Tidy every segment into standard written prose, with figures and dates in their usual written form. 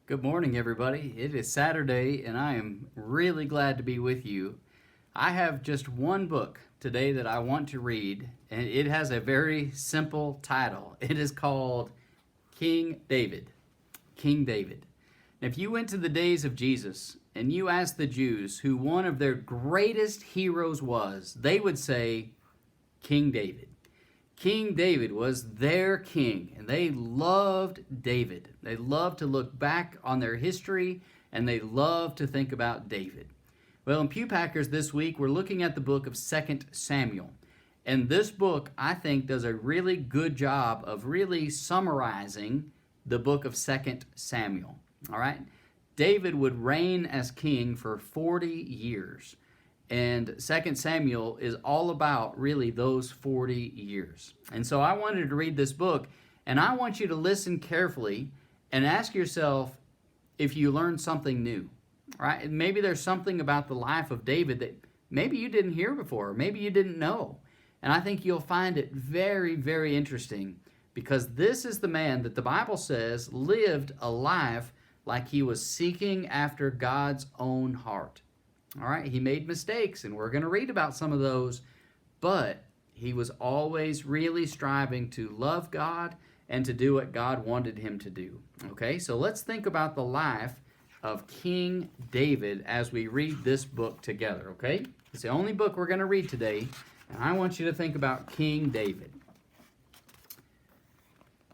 Good morning, everybody. It is Saturday, and I am really glad to be with you. I have just one book today that I want to read, and it has a very simple title. It is called King David. King David. If you went to the days of Jesus and you asked the Jews who one of their greatest heroes was, they would say King David. King David was their king, and they loved David. They loved to look back on their history, and they loved to think about David. Well, in Pew Packers this week, we're looking at the book of 2 Samuel. And this book, I think, does a really good job of really summarizing the book of 2 Samuel. All right? David would reign as king for 40 years. And 2 Samuel is all about really those 40 years. And so I wanted to read this book, and I want you to listen carefully and ask yourself if you learned something new. Right? And maybe there's something about the life of David that maybe you didn't hear before, or maybe you didn't know. And I think you'll find it very, very interesting, because this is the man that the Bible says lived a life like he was seeking after God's own heart. All right, he made mistakes, and we're going to read about some of those, but he was always really striving to love God and to do what God wanted him to do. Okay, so let's think about the life of King David as we read this book together, okay? It's the only book we're going to read today, and I want you to think about King David.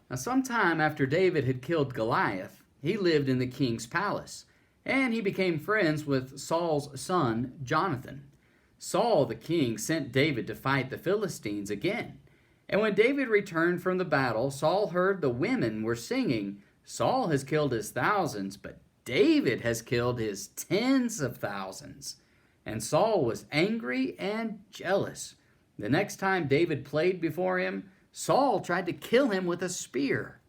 Now, sometime after David had killed Goliath, he lived in the king's palace, and he became friends with Saul's son, Jonathan. Saul the king sent David to fight the Philistines again. And when David returned from the battle, Saul heard the women were singing, "Saul has killed his thousands, but David has killed his tens of thousands." And Saul was angry and jealous. The next time David played before him, Saul tried to kill him with a spear.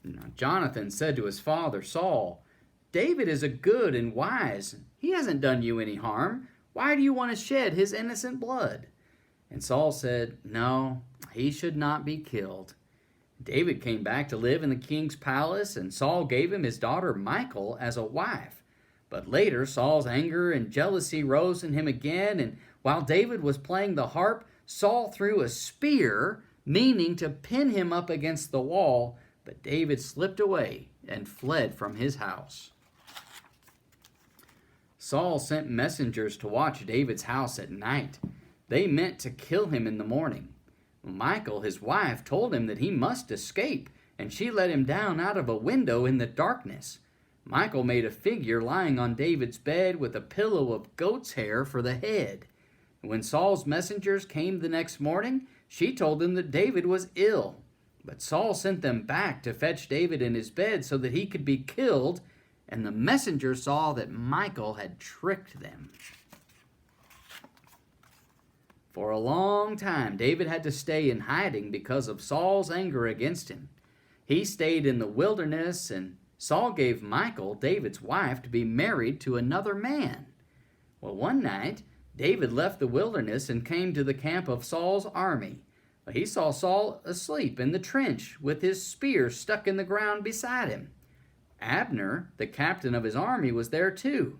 Now, Jonathan said to his father, Saul, "David is a good and wise. He hasn't done you any harm. Why do you want to shed his innocent blood?" And Saul said, "No, he should not be killed." David came back to live in the king's palace, and Saul gave him his daughter Michal as a wife. But later, Saul's anger and jealousy rose in him again, and while David was playing the harp, Saul threw a spear, meaning to pin him up against the wall, but David slipped away and fled from his house. Saul sent messengers to watch David's house at night. They meant to kill him in the morning. Michal, his wife, told him that he must escape, and she let him down out of a window in the darkness. Michal made a figure lying on David's bed with a pillow of goat's hair for the head. When Saul's messengers came the next morning, she told them that David was ill. But Saul sent them back to fetch David in his bed so that he could be killed, and the messenger saw that Michal had tricked them. For a long time, David had to stay in hiding because of Saul's anger against him. He stayed in the wilderness, and Saul gave Michal, David's wife, to be married to another man. Well, one night, David left the wilderness and came to the camp of Saul's army. He saw Saul asleep in the trench with his spear stuck in the ground beside him. Abner, the captain of his army, was there too.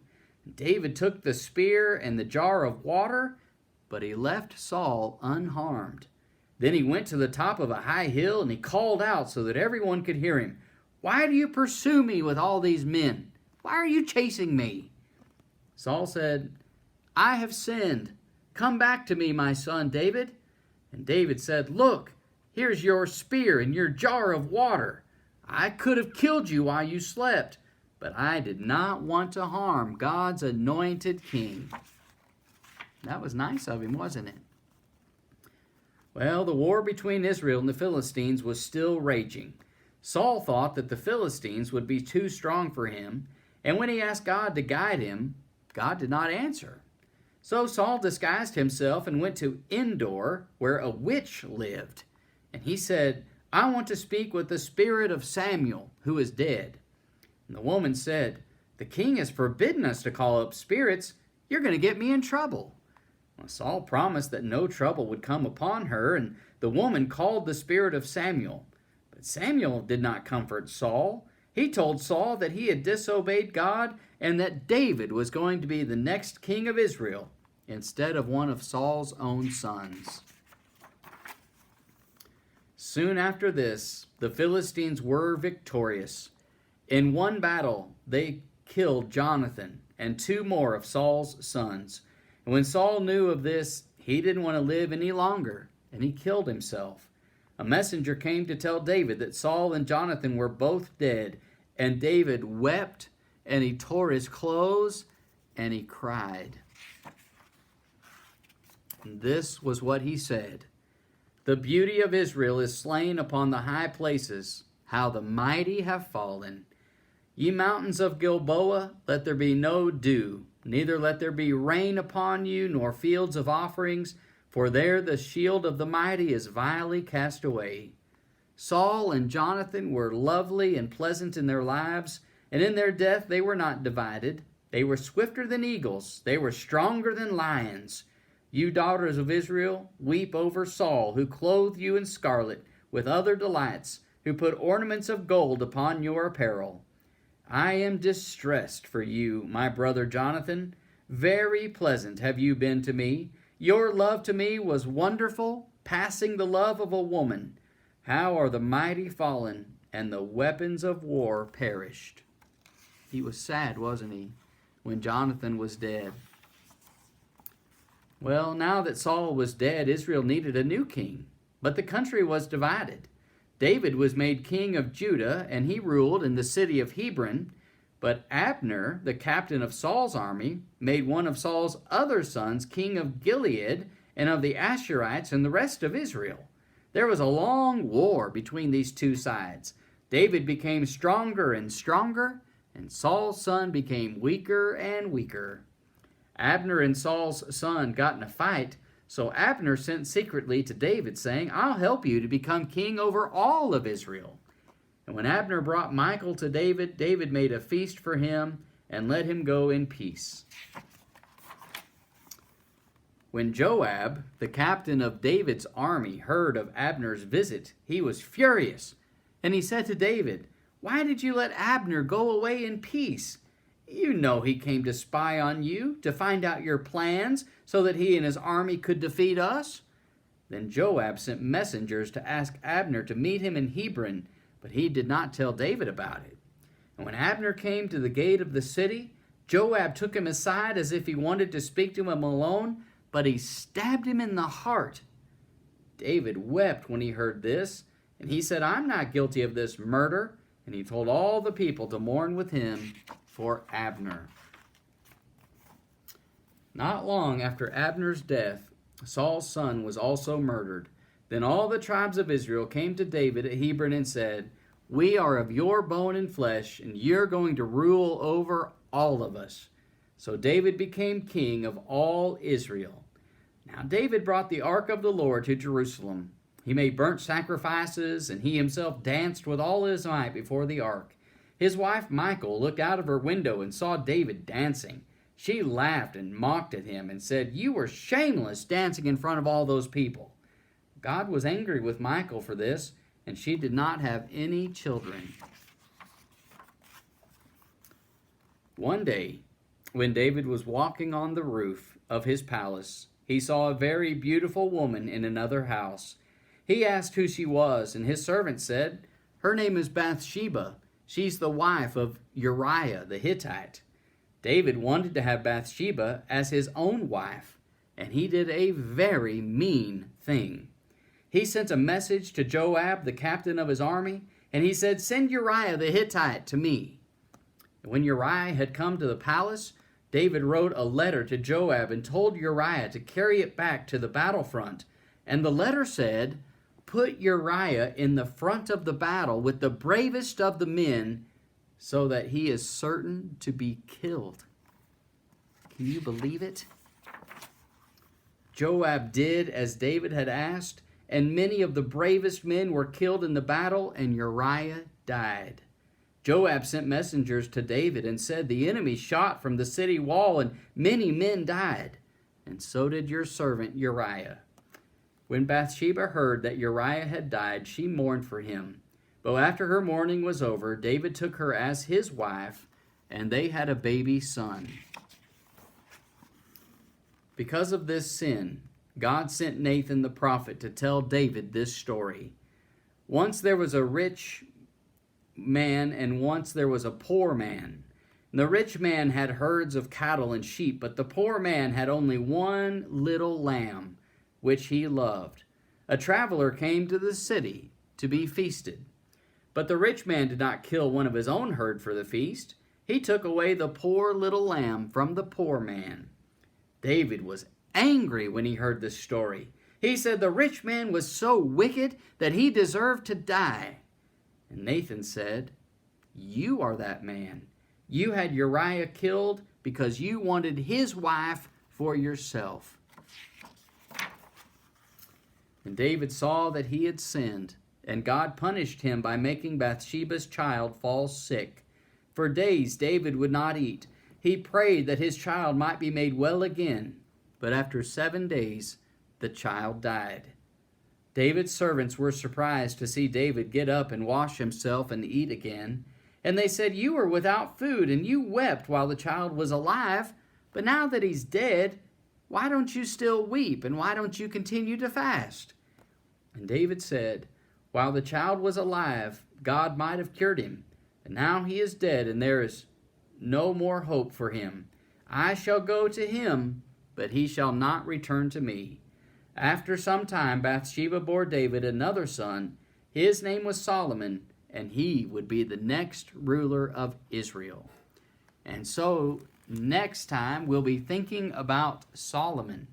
David took the spear and the jar of water, but he left Saul unharmed. Then he went to the top of a high hill and he called out so that everyone could hear him, "Why do you pursue me with all these men? Why are you chasing me?" Saul said, "I have sinned. Come back to me, my son David." And David said, "Look, here's your spear and your jar of water. I could have killed you while you slept, but I did not want to harm God's anointed king." That was nice of him, wasn't it? Well, the war between Israel and the Philistines was still raging. Saul thought that the Philistines would be too strong for him, and when he asked God to guide him, God did not answer. So Saul disguised himself and went to Endor, where a witch lived. And he said, "I want to speak with the spirit of Samuel, who is dead." And the woman said, "The king has forbidden us to call up spirits. You're going to get me in trouble." Well, Saul promised that no trouble would come upon her, and the woman called the spirit of Samuel. But Samuel did not comfort Saul. He told Saul that he had disobeyed God and that David was going to be the next king of Israel instead of one of Saul's own sons. Soon after this, the Philistines were victorious. In one battle, they killed Jonathan and 2 more of Saul's sons. And when Saul knew of this, he didn't want to live any longer, and he killed himself. A messenger came to tell David that Saul and Jonathan were both dead, and David wept, and he tore his clothes, and he cried. And this was what he said: "The beauty of Israel is slain upon the high places. How the mighty have fallen. Ye mountains of Gilboa, let there be no dew, neither let there be rain upon you, nor fields of offerings, for there the shield of the mighty is vilely cast away." Saul and Jonathan were lovely and pleasant in their lives, and in their death they were not divided. They were swifter than eagles, they were stronger than lions. You daughters of Israel, weep over Saul, who clothed you in scarlet with other delights, who put ornaments of gold upon your apparel. I am distressed for you, my brother Jonathan. Very pleasant have you been to me. Your love to me was wonderful, passing the love of a woman. How are the mighty fallen, and the weapons of war perished? He was sad, wasn't he, when Jonathan was dead? Well, now that Saul was dead, Israel needed a new king, but the country was divided. David was made king of Judah, and he ruled in the city of Hebron. But Abner, the captain of Saul's army, made one of Saul's other sons king of Gilead and of the Asherites and the rest of Israel. There was a long war between these two sides. David became stronger and stronger, and Saul's son became weaker and weaker. Abner and Saul's son got in a fight, so Abner sent secretly to David, saying, "I'll help you to become king over all of Israel." And when Abner brought Michal to David, David made a feast for him and let him go in peace. When Joab, the captain of David's army, heard of Abner's visit, he was furious. And he said to David, "Why did you let Abner go away in peace? You know he came to spy on you, to find out your plans, so that he and his army could defeat us." Then Joab sent messengers to ask Abner to meet him in Hebron, but he did not tell David about it. And when Abner came to the gate of the city, Joab took him aside as if he wanted to speak to him alone, but he stabbed him in the heart. David wept when he heard this, and he said, "I'm not guilty of this murder." And he told all the people to mourn with him for Abner. Not long after Abner's death, Saul's son was also murdered. Then all the tribes of Israel came to David at Hebron and said, "We are of your bone and flesh, and you're going to rule over all of us." So David became king of all Israel. Now David brought the ark of the Lord to Jerusalem. He made burnt sacrifices, and he himself danced with all his might before the ark. His wife Michal looked out of her window and saw David dancing. She laughed and mocked at him and said, "You were shameless, dancing in front of all those people." God was angry with Michal for this, and she did not have any children. One day, when David was walking on the roof of his palace, he saw a very beautiful woman in another house. He asked who she was, and his servant said, "Her name is Bathsheba. She's the wife of Uriah the Hittite." David wanted to have Bathsheba as his own wife, and he did a very mean thing. He sent a message to Joab, the captain of his army, and he said, "Send Uriah the Hittite to me." And when Uriah had come to the palace, David wrote a letter to Joab and told Uriah to carry it back to the battlefront. And the letter said, "Put Uriah in the front of the battle with the bravest of the men, so that he is certain to be killed." Can you believe it? Joab did as David had asked, and many of the bravest men were killed in the battle, and Uriah died. Joab sent messengers to David and said, "The enemy shot from the city wall, and many men died, and so did your servant Uriah." When Bathsheba heard that Uriah had died, she mourned for him. But after her mourning was over, David took her as his wife, and they had a baby son. Because of this sin, God sent Nathan the prophet to tell David this story. Once there was a rich man, and once there was a poor man. The rich man had herds of cattle and sheep, but the poor man had only one little lamb, which he loved. A traveler came to the city to be feasted. But the rich man did not kill one of his own herd for the feast. He took away the poor little lamb from the poor man. David was angry when he heard this story. He said the rich man was so wicked that he deserved to die. And Nathan said, "You are that man. You had Uriah killed because you wanted his wife for yourself." And David saw that he had sinned, and God punished him by making Bathsheba's child fall sick. For days David would not eat. He prayed that his child might be made well again, but after 7 days the child died. David's servants were surprised to see David get up and wash himself and eat again. And they said, "You were without food, and you wept while the child was alive. But now that he's dead, why don't you still weep, and why don't you continue to fast?" And David said, "While the child was alive, God might have cured him. And now he is dead, and there is no more hope for him. I shall go to him, but he shall not return to me." After some time, Bathsheba bore David another son. His name was Solomon, and he would be the next ruler of Israel. And so, next time, we'll be thinking about Solomon.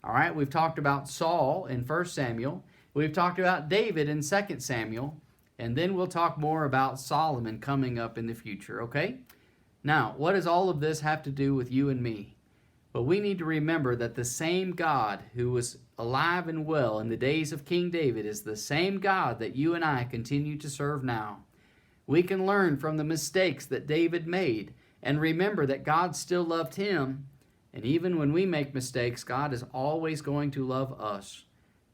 All right, we've talked about Saul in 1 Samuel. We've talked about David in 2 Samuel. And then we'll talk more about Solomon coming up in the future, okay? Now, what does all of this have to do with you and me? Well, we need to remember that the same God who was alive and well in the days of King David is the same God that you and I continue to serve now. We can learn from the mistakes that David made and remember that God still loved him. And even when we make mistakes, God is always going to love us.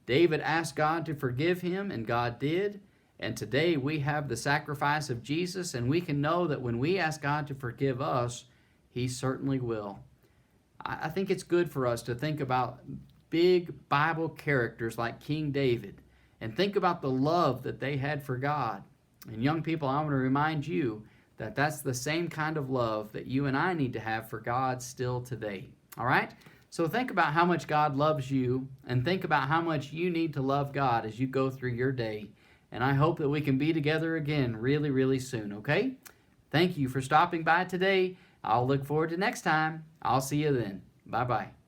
David asked God to forgive him, and God did. And today we have the sacrifice of Jesus, and we can know that when we ask God to forgive us, he certainly will. I think it's good for us to think about big Bible characters like King David and think about the love that they had for God. And young people, I want to remind you that that's the same kind of love that you and I need to have for God still today. All right? So think about how much God loves you, and think about how much you need to love God as you go through your day. And I hope that we can be together again really, really soon, okay? Thank you for stopping by today. I'll look forward to next time. I'll see you then. Bye-bye.